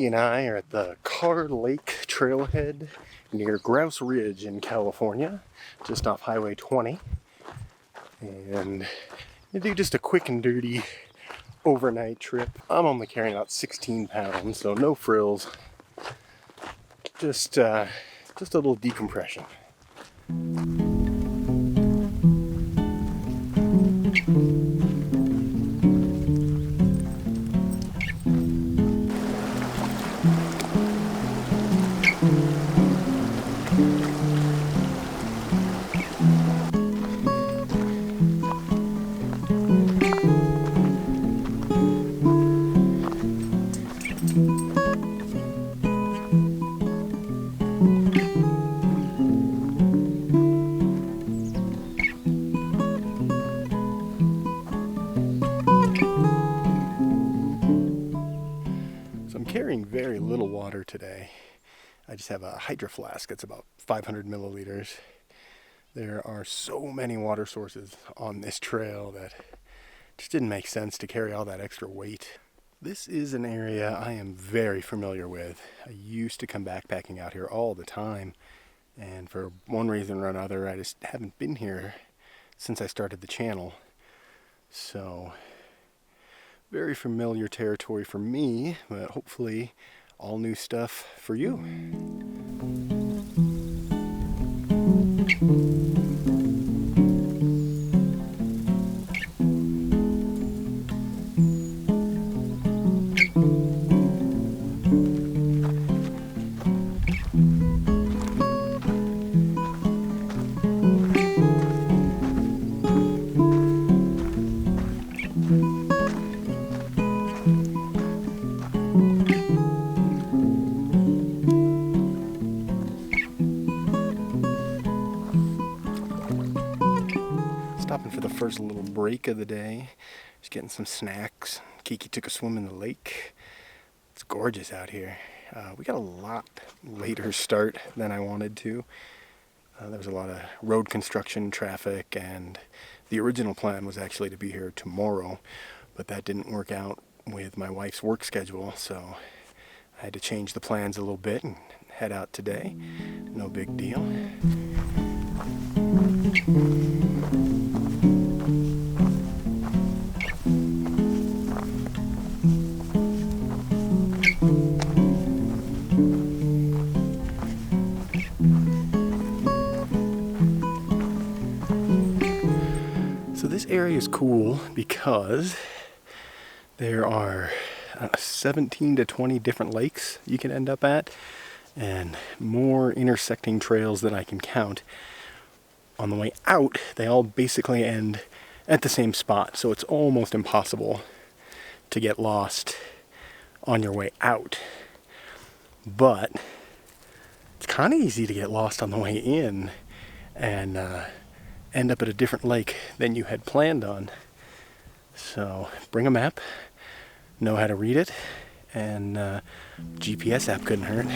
Kiki and I are at the Carr Lake Trailhead near Grouse Ridge in California, just off Highway 20. And you do just a quick and dirty overnight trip. I'm only carrying about 16 pounds, so no frills. Just a little decompression. Carrying very little water today. I just have a hydro flask that's about 500 milliliters. There are so many water sources on this trail that it just didn't make sense to carry all that extra weight. This is an area I am very familiar with. I used to come backpacking out here all the time, and for one reason or another I just haven't been here since I started the channel. So very familiar territory for me, but hopefully all new stuff for you. Stopping for the first little break of the day, just getting some snacks. Kiki took a swim in the lake. It's gorgeous out here. We got a lot later start than I wanted to. There was a lot of road construction traffic, and the original plan was actually to be here tomorrow, but that didn't work out with my wife's work schedule, so I had to change the plans a little bit and head out today. No big deal. So this area is cool because there are 17 to 20 different lakes you can end up at, and more intersecting trails than I can count. On the way out, they all basically end at the same spot, so it's almost impossible to get lost on your way out. But it's kind of easy to get lost on the way in and end up at a different lake than you had planned on. So bring a map, know how to read it, and GPS app couldn't hurt.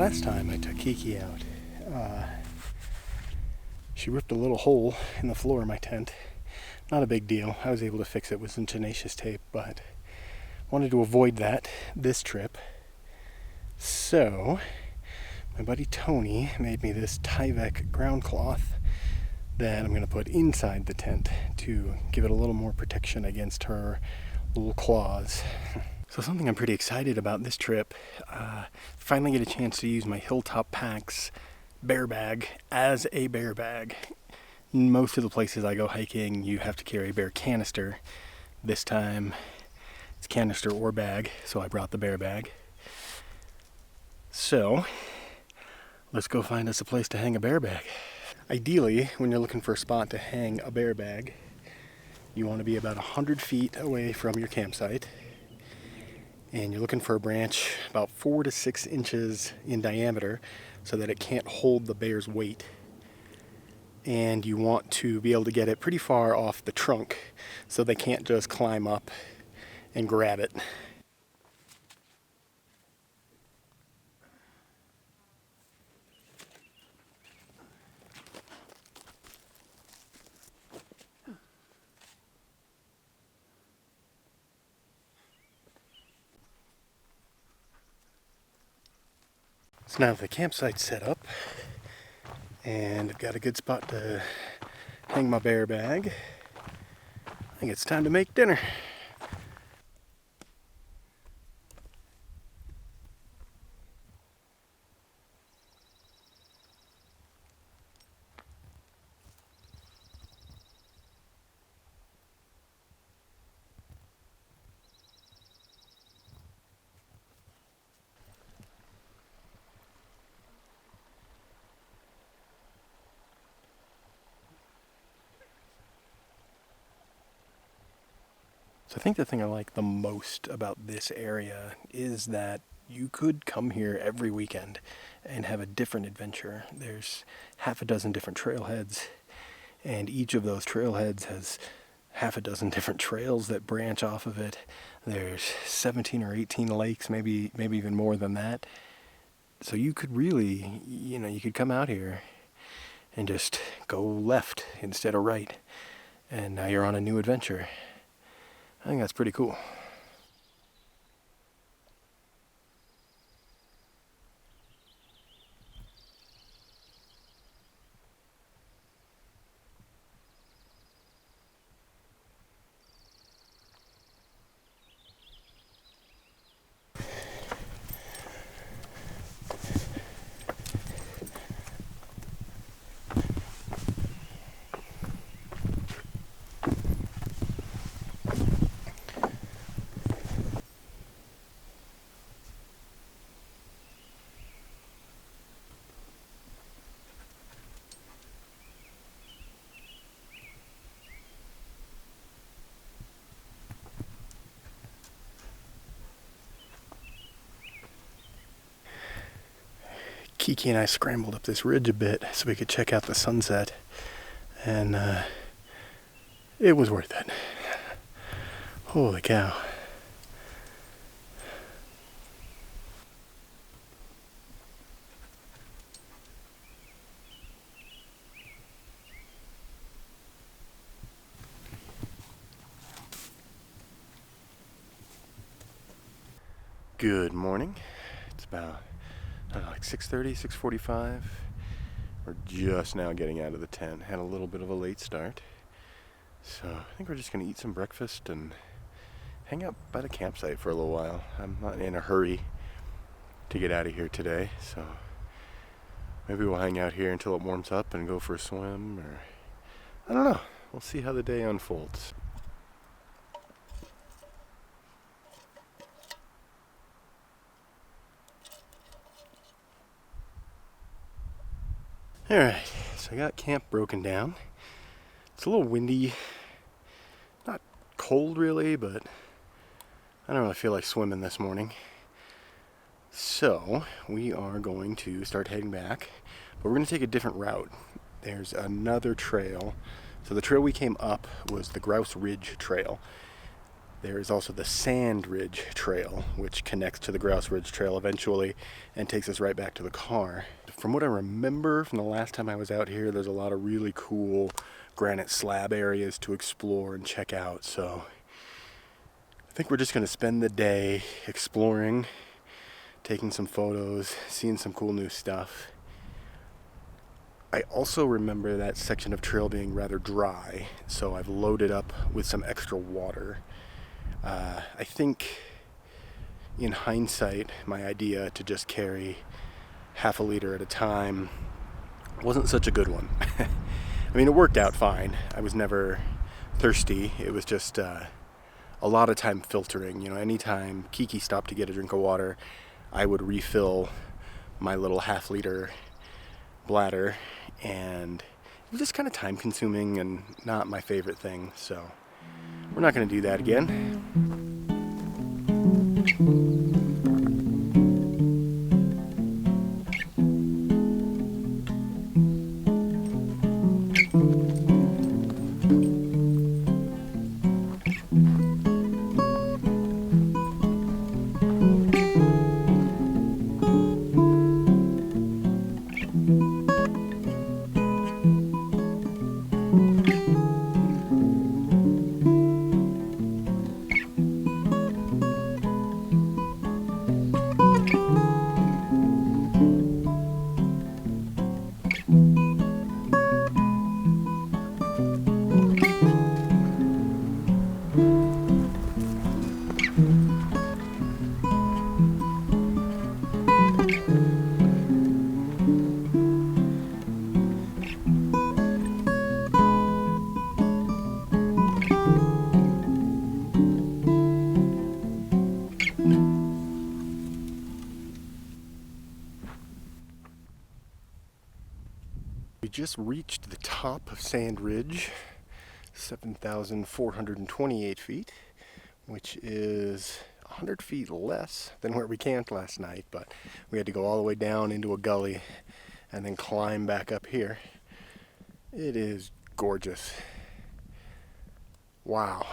last time I took Kiki out, she ripped a little hole in the floor of my tent. Not a big deal. I was able to fix it with some tenacious tape, but wanted to avoid that this trip. So my buddy Tony made me this Tyvek ground cloth that I'm going to put inside the tent to give it a little more protection against her little claws. So something I'm pretty excited about this trip, finally get a chance to use my Hilltop Packs bear bag as a bear bag. Most of the places I go hiking, you have to carry a bear canister. This time, it's canister or bag, so I brought the bear bag. So, let's go find us a place to hang a bear bag. Ideally, when you're looking for a spot to hang a bear bag, you want to be about 100 feet away from your campsite. And you're looking for a branch about 4 to 6 inches in diameter so that it can't hold the bear's weight. And you want to be able to get it pretty far off the trunk so they can't just climb up and grab it. So now the campsite's set up and I've got a good spot to hang my bear bag. I think it's time to make dinner. So I think the thing I like the most about this area is that you could come here every weekend and have a different adventure. There's half a dozen different trailheads, and each of those trailheads has half a dozen different trails that branch off of it. There's 17 or 18 lakes, maybe even more than that. So you could really, you could come out here and just go left instead of right, and now you're on a new adventure. I think that's pretty cool. Kiki and I scrambled up this ridge a bit so we could check out the sunset, and it was worth it. Holy cow. Good morning. It's about like 6:30, 6:45. We're just now getting out of the tent. Had a little bit of a late start. So I think we're just going to eat some breakfast and hang out by the campsite for a little while. I'm not in a hurry to get out of here today, so maybe we'll hang out here until it warms up and go for a swim, or I don't know. We'll see how the day unfolds. Alright, so I got camp broken down. It's a little windy, not cold really, but I don't really feel like swimming this morning. So we are going to start heading back, but we're going to take a different route. There's another trail. So the trail we came up was the Grouse Ridge Trail. There is also the Sand Ridge Trail, which connects to the Grouse Ridge Trail eventually and takes us right back to the Carr. From what I remember from the last time I was out here, there's a lot of really cool granite slab areas to explore and check out. So I think we're just going to spend the day exploring, taking some photos, seeing some cool new stuff. I also remember that section of trail being rather dry, so I've loaded up with some extra water. I think in hindsight, my idea to just carry half a liter at a time wasn't such a good one. I mean, it worked out fine. I was never thirsty. It was just a lot of time filtering. You know, anytime Kiki stopped to get a drink of water, I would refill my little half liter bladder, and it was just kind of time consuming and not my favorite thing. So we're not going to do that again. We just reached the top of Sand Ridge, 7,428 feet, which is 100 feet less than where we camped last night, but we had to go all the way down into a gully and then climb back up here. It is gorgeous. Wow.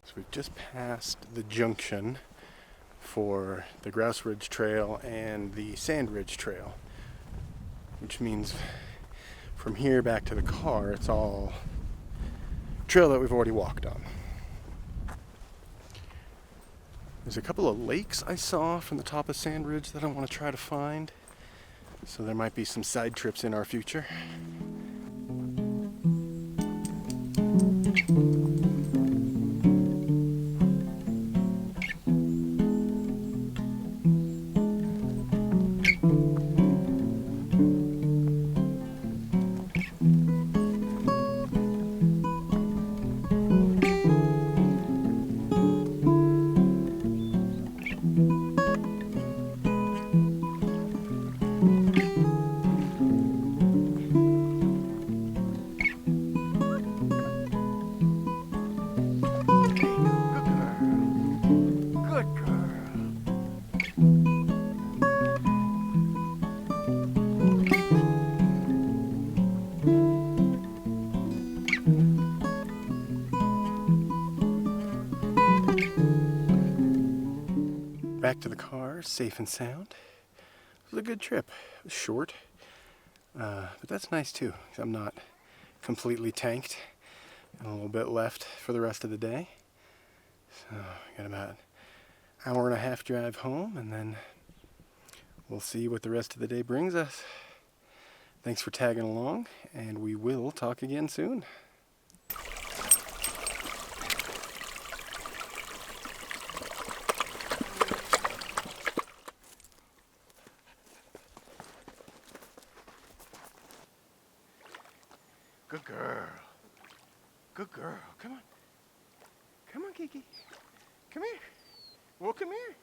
So we've just passed the junction for the Grouse Ridge Trail and the Sand Ridge Trail, which means from here back to the Carr, it's all trail that we've already walked on. There's a couple of lakes I saw from the top of Sand Ridge that I want to try to find, so there might be some side trips in our future. Back to the Carr, safe and sound. It was a good trip. It was short, but that's nice too. I'm not completely tanked, and a little bit left for the rest of the day. So I got about an hour and a half drive home, and then we'll see what the rest of the day brings us. Thanks for tagging along, and we will talk again soon. Good girl. Good girl. Come on. Come on, Kiki. Come here. Well, come here.